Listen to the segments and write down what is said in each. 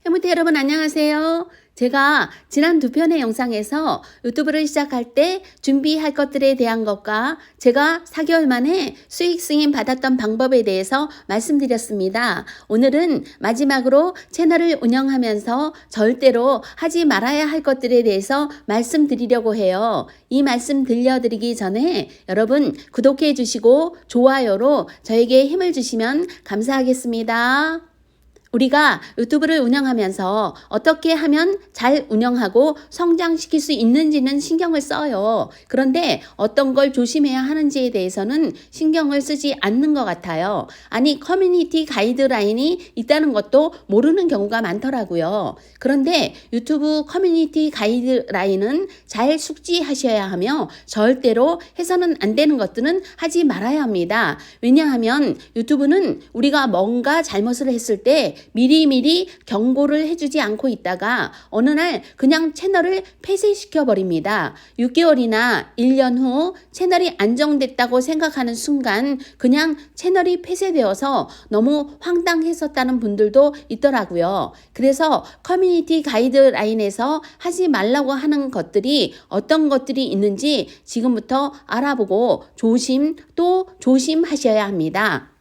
해무태 여러분 안녕하세요. 제가 지난 두 편의 영상에서 유튜브를 시작할 때 준비할 것들에 대한 것과 제가 4개월 만에 수익 승인 받았던 방법에 대해서 말씀드렸습니다. 오늘은 마지막으로 채널을 운영하면서 절대로 하지 말아야 할 것들에 대해서 말씀드리려고 해요. 이 말씀 들려드리기 전에 여러분 구독해 주시고 좋아요로 저에게 힘을 주시면 감사하겠습니다. 우리가 유튜브를 운영하면서 어떻게 하면 잘 운영하고 성장시킬 수 있는지는 신경을 써요. 그런데 어떤 걸 조심해야 하는지에 대해서는 신경을 쓰지 않는 것 같아요. 아니, 커뮤니티 가이드라인이 있다는 것도 모르는 경우가 많더라고요. 그런데 유튜브 커뮤니티 가이드라인은 잘 숙지하셔야 하며 절대로 해서는 안 되는 것들은 하지 말아야 합니다. 왜냐하면 유튜브는 우리가 뭔가 잘못을 했을 때 미리미리 경고를 해주지 않고 있다가 어느 날 그냥 채널을 폐쇄시켜 버립니다. 6개월이나 1년 후 채널이 안정됐다고 생각하는 순간 그냥 채널이 폐쇄되어서 너무 황당했었다는 분들도 있더라고요. 그래서 커뮤니티 가이드라인에서 하지 말라고 하는 것들이 어떤 것들이 있는지 지금부터 알아보고 또 조심하셔야 합니다.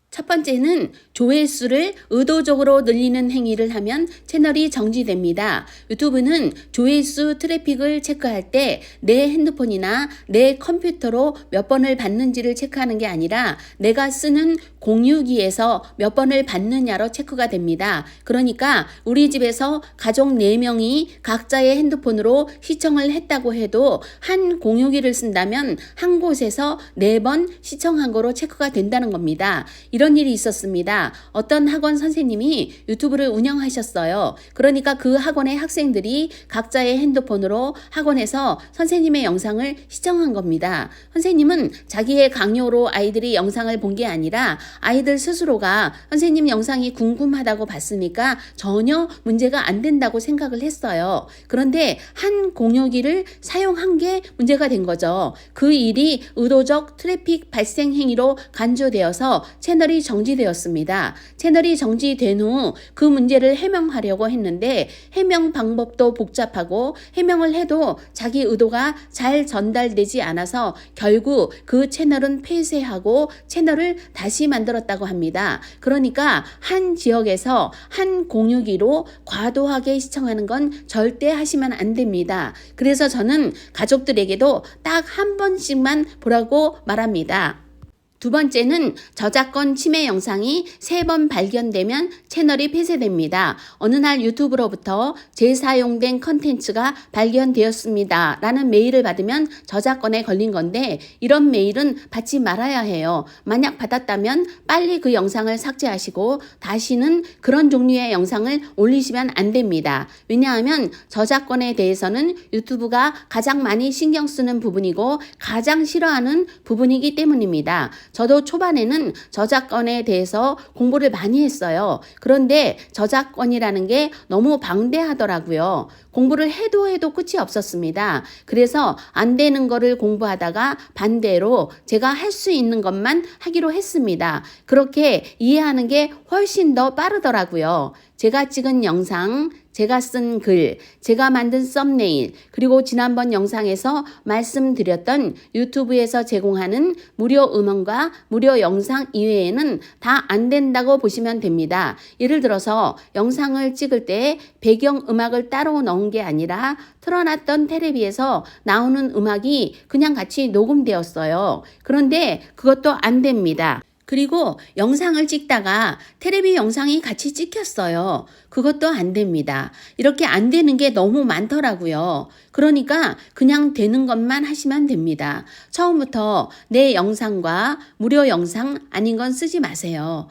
첫 번째는 조회수를 의도적으로 늘리는 행위를 하면 채널이 정지됩니다. 유튜브는 조회수 트래픽을 체크할 때 내 핸드폰이나 내 컴퓨터로 몇 번을 받는지를 체크하는 게 아니라 내가 쓰는 공유기에서 몇 번을 받느냐로 체크가 됩니다. 그러니까 우리 집에서 가족 4명이 각자의 핸드폰으로 시청을 했다고 해도 한 공유기를 쓴다면 한 곳에서 4번 시청한 거로 체크가 된다는 겁니다. 이런 일이 있었습니다. 어떤 학원 선생님이 유튜브를 운영하셨어요. 그러니까 그 학원의 학생들이 각자의 핸드폰으로 학원에서 선생님의 영상을 시청한 겁니다. 선생님은 자기의 강요로 아이들이 영상을 본 게 아니라 아이들 스스로가 선생님 영상이 궁금하다고 봤으니까 전혀 문제가 안 된다고 생각을 했어요. 그런데 한 공유기를 사용한 게 문제가 된 거죠. 그 일이 의도적 트래픽 발생 행위로 간주되어서 채널이 정지되었습니다. 채널이 정지된 후 그 문제를 해명하려고 했는데 해명 방법도 복잡하고 해명을 해도 자기 의도가 잘 전달되지 않아서 결국 그 채널은 폐쇄하고 채널을 다시 만들었다고 합니다. 그러니까 한 지역에서 한 공유기로 과도하게 시청하는 건 절대 하시면 안 됩니다. 그래서 저는 가족들에게도 딱 한 번씩만 보라고 말합니다. 두 번째는 저작권 침해 영상이 3번 발견되면 채널이 폐쇄됩니다. 어느 날 유튜브로부터 재사용된 컨텐츠가 발견되었습니다 라는 메일을 받으면 저작권에 걸린 건데 이런 메일은 받지 말아야 해요. 만약 받았다면 빨리 그 영상을 삭제하시고 다시는 그런 종류의 영상을 올리시면 안 됩니다. 왜냐하면 저작권에 대해서는 유튜브가 가장 많이 신경 쓰는 부분이고 가장 싫어하는 부분이기 때문입니다. 저도 초반에는 저작권에 대해서 공부를 많이 했어요. 그런데 저작권이라는 게 너무 방대하더라고요. 공부를 해도 끝이 없었습니다. 그래서 안 되는 거를 공부하다가 반대로 제가 할 수 있는 것만 하기로 했습니다. 그렇게 이해하는 게 훨씬 더 빠르더라고요. 제가 찍은 영상, 제가 쓴 글, 제가 만든 썸네일, 그리고 지난번 영상에서 말씀드렸던 유튜브에서 제공하는 무료 음원과 무료 영상 이외에는 다 안 된다고 보시면 됩니다. 예를 들어서 영상을 찍을 때 배경 음악을 따로 넣은 게 아니라 틀어놨던 테레비에서 나오는 음악이 그냥 같이 녹음되었어요. 그런데 그것도 안 됩니다. 그리고 영상을 찍다가 테레비 영상이 같이 찍혔어요. 그것도 안 됩니다. 이렇게 안 되는 게 너무 많더라고요. 그러니까 그냥 되는 것만 하시면 됩니다. 처음부터 내 영상과 무료 영상 아닌 건 쓰지 마세요.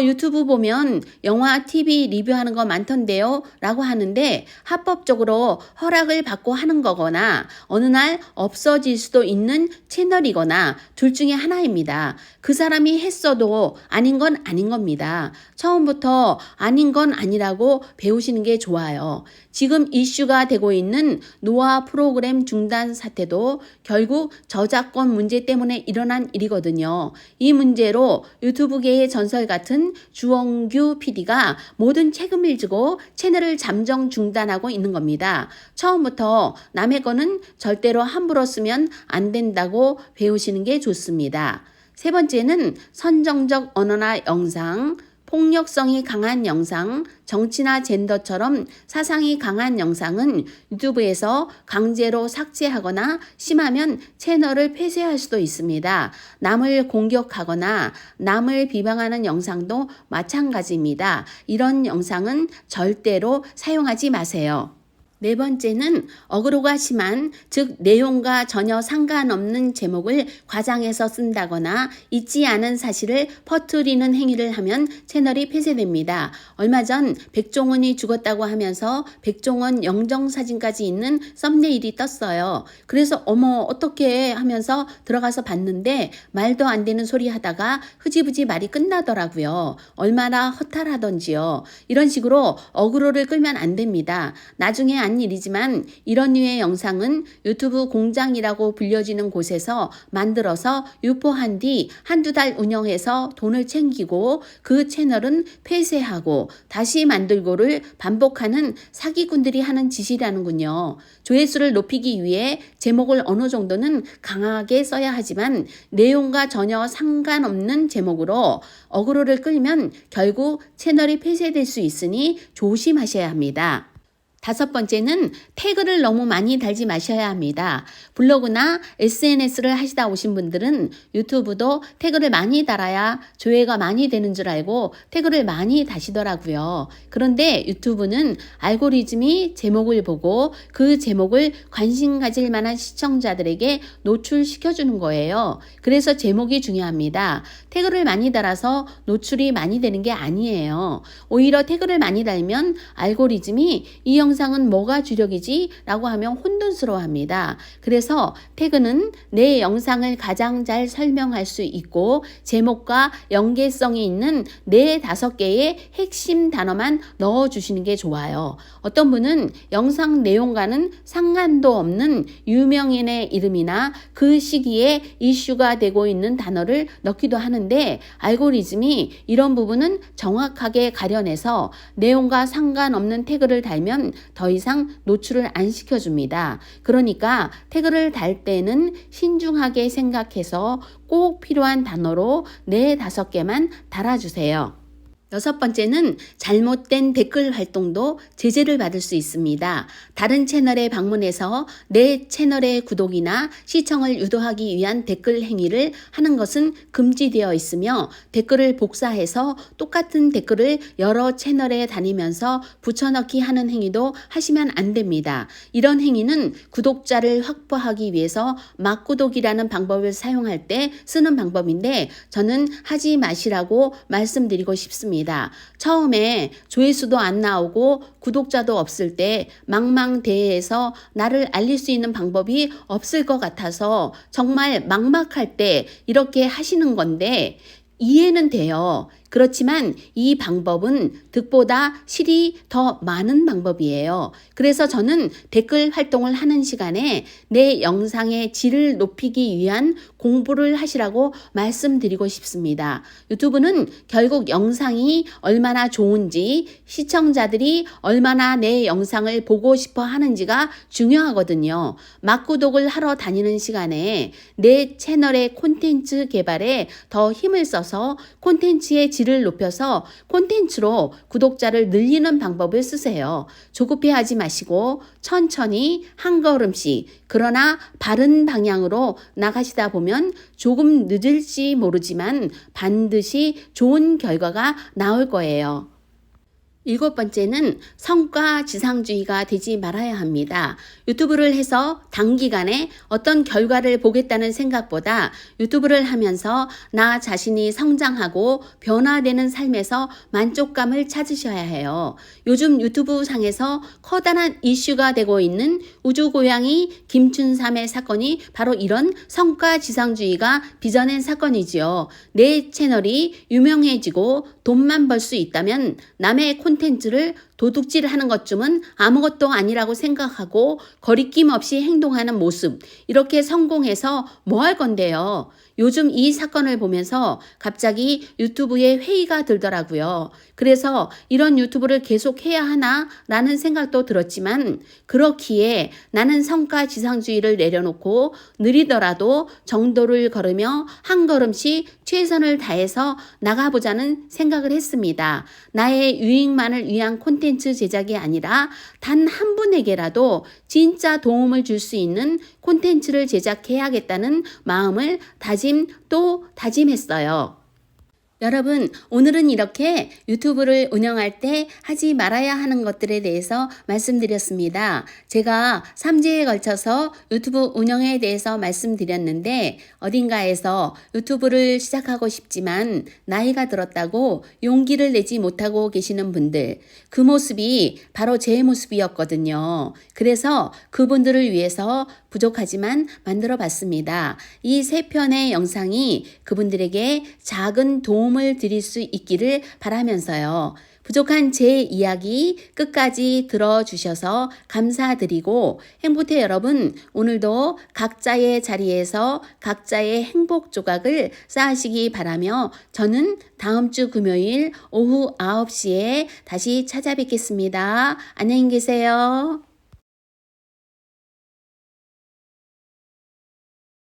유튜브 보면 영화, TV 리뷰하는 거 많던데요 라고 하는데 합법적으로 허락을 받고 하는 거거나 어느 날 없어질 수도 있는 채널이거나 둘 중에 하나입니다. 그 사람이 했어도 아닌 건 아닌 겁니다. 처음부터 아닌 건 아니라고 배우시는 게 좋아요. 지금 이슈가 되고 있는 노아 프로그램 중단 사태도 결국 저작권 문제 때문에 일어난 일이거든요. 이 문제로 유튜브계의 전설 같은 주원규 PD가 모든 책임을 지고 채널을 잠정 중단하고 있는 겁니다. 처음부터 남의 거는 절대로 함부로 쓰면 안 된다고 배우시는 게 좋습니다. 세 번째는 선정적 언어나 영상, 폭력성이 강한 영상, 정치나 젠더처럼 사상이 강한 영상은 유튜브에서 강제로 삭제하거나 심하면 채널을 폐쇄할 수도 있습니다. 남을 공격하거나 남을 비방하는 영상도 마찬가지입니다. 이런 영상은 절대로 사용하지 마세요. 네 번째는 어그로가 심한, 즉 내용과 전혀 상관없는 제목을 과장해서 쓴다거나 있지 않은 사실을 퍼뜨리는 행위를 하면 채널이 폐쇄됩니다. 얼마 전 백종원이 죽었다고 하면서 백종원 영정사진까지 있는 썸네일이 떴어요. 그래서 어머 어떻게 하면서 들어가서 봤는데 말도 안 되는 소리 하다가 흐지부지 말이 끝나더라고요. 얼마나 허탈하던지요. 이런 식으로 어그로를 끌면 안 됩니다. 나중에 한 일이지만 이런 류의 영상은 유튜브 공장이라고 불려지는 곳에서 만들어서 유포한 뒤 한두 달 운영해서 돈을 챙기고 그 채널은 폐쇄하고 다시 만들고를 반복하는 사기꾼들이 하는 짓이라는군요. 조회수를 높이기 위해 제목을 어느 정도는 강하게 써야 하지만 내용과 전혀 상관없는 제목으로 어그로를 끌면 결국 채널이 폐쇄될 수 있으니 조심하셔야 합니다. 다섯 번째는 태그를 너무 많이 달지 마셔야 합니다. 블로그나 SNS를 하시다 오신 분들은 유튜브도 태그를 많이 달아야 조회가 많이 되는 줄 알고 태그를 많이 다시더라고요. 그런데 유튜브는 알고리즘이 제목을 보고 그 제목을 관심 가질 만한 시청자들에게 노출시켜주는 거예요. 그래서 제목이 중요합니다. 태그를 많이 달아서 노출이 많이 되는 게 아니에요. 오히려 태그를 많이 달면 알고리즘이 이 영상은 뭐가 주력이지? 라고 하면 혼돈스러워합니다. 그래서 태그는 내 영상을 가장 잘 설명할 수 있고 제목과 연계성이 있는 4-5개의 핵심 단어만 넣어주시는 게 좋아요. 어떤 분은 영상 내용과는 상관도 없는 유명인의 이름이나 그 시기에 이슈가 되고 있는 단어를 넣기도 하는데 알고리즘이 이런 부분은 정확하게 가려내서 내용과 상관없는 태그를 달면 더 이상 노출을 안 시켜줍니다. 그러니까 태그를 달 때는 신중하게 생각해서 꼭 필요한 단어로 4-5개만 달아주세요. 여섯 번째는 잘못된 댓글 활동도 제재를 받을 수 있습니다. 다른 채널에 방문해서 내 채널의 구독이나 시청을 유도하기 위한 댓글 행위를 하는 것은 금지되어 있으며 댓글을 복사해서 똑같은 댓글을 여러 채널에 다니면서 붙여넣기 하는 행위도 하시면 안 됩니다. 이런 행위는 구독자를 확보하기 위해서 막구독이라는 방법을 사용할 때 쓰는 방법인데 저는 하지 마시라고 말씀드리고 싶습니다. 처음에 조회수도 안 나오고 구독자도 없을 때 망망대해에서 나를 알릴 수 있는 방법이 없을 것 같아서 정말 막막할 때 이렇게 하시는 건데 이해는 돼요. 그렇지만 이 방법은 득보다 실이 더 많은 방법이에요. 그래서 저는 댓글 활동을 하는 시간에 내 영상의 질을 높이기 위한 공부를 하시라고 말씀드리고 싶습니다. 유튜브는 결국 영상이 얼마나 좋은지, 시청자들이 얼마나 내 영상을 보고 싶어 하는지가 중요하거든요. 막구독을 하러 다니는 시간에 내 채널의 콘텐츠 개발에 더 힘을 써서 콘텐츠의 질을 높여서 콘텐츠로 구독자를 늘리는 방법을 쓰세요. 조급해하지 마시고 천천히 한 걸음씩 그러나 바른 방향으로 나가시다 보면 조금 늦을지 모르지만 반드시 좋은 결과가 나올 거예요. 7번째는 성과 지상주의가 되지 말아야 합니다. 유튜브를 해서 단기간에 어떤 결과를 보겠다는 생각보다 유튜브를 하면서 나 자신이 성장하고 변화되는 삶에서 만족감을 찾으셔야 해요. 요즘 유튜브 상에서 커다란 이슈가 되고 있는 우주고양이 김춘삼의 사건이 바로 이런 성과 지상주의가 빚어낸 사건이지요. 내 채널이 유명해지고 돈만 벌 수 있다면 남의 콘텐츠를 도둑질하는 것쯤은 아무것도 아니라고 생각하고 거리낌 없이 행동하는 모습, 이렇게 성공해서 뭐 할 건데요. 요즘 이 사건을 보면서 갑자기 유튜브에 회의가 들더라고요. 그래서 이런 유튜브를 계속 해야 하나 라는 생각도 들었지만, 그렇기에 나는 성과 지상주의를 내려놓고 느리더라도 정도를 걸으며 한 걸음씩 최선을 다해서 나가보자는 생각을 했습니다. 나의 유익만을 위한 콘텐츠 제작이 아니라 단 한 분에게라도 진짜 도움을 줄 수 있는 콘텐츠를 제작해야겠다는 마음을 다짐했어요. 여러분, 오늘은 이렇게 유튜브를 운영할 때 하지 말아야 하는 것들에 대해서 말씀드렸습니다. 제가 3주에 걸쳐서 유튜브 운영에 대해서 말씀드렸는데, 어딘가에서 유튜브를 시작하고 싶지만 나이가 들었다고 용기를 내지 못하고 계시는 분들, 그 모습이 바로 제 모습이었거든요. 그래서 그분들을 위해서 부족하지만 만들어 봤습니다. 이 3편의 영상이 그분들에게 작은 도움을 드릴 수 있기를 바라면서요. 부족한 제 이야기 끝까지 들어주셔서 감사드리고, 행복해 여러분, 오늘도 각자의 자리에서 각자의 행복 조각을 쌓으시기 바라며, 저는 다음 주 금요일 오후 9시에 다시 찾아뵙겠습니다. 안녕히 계세요.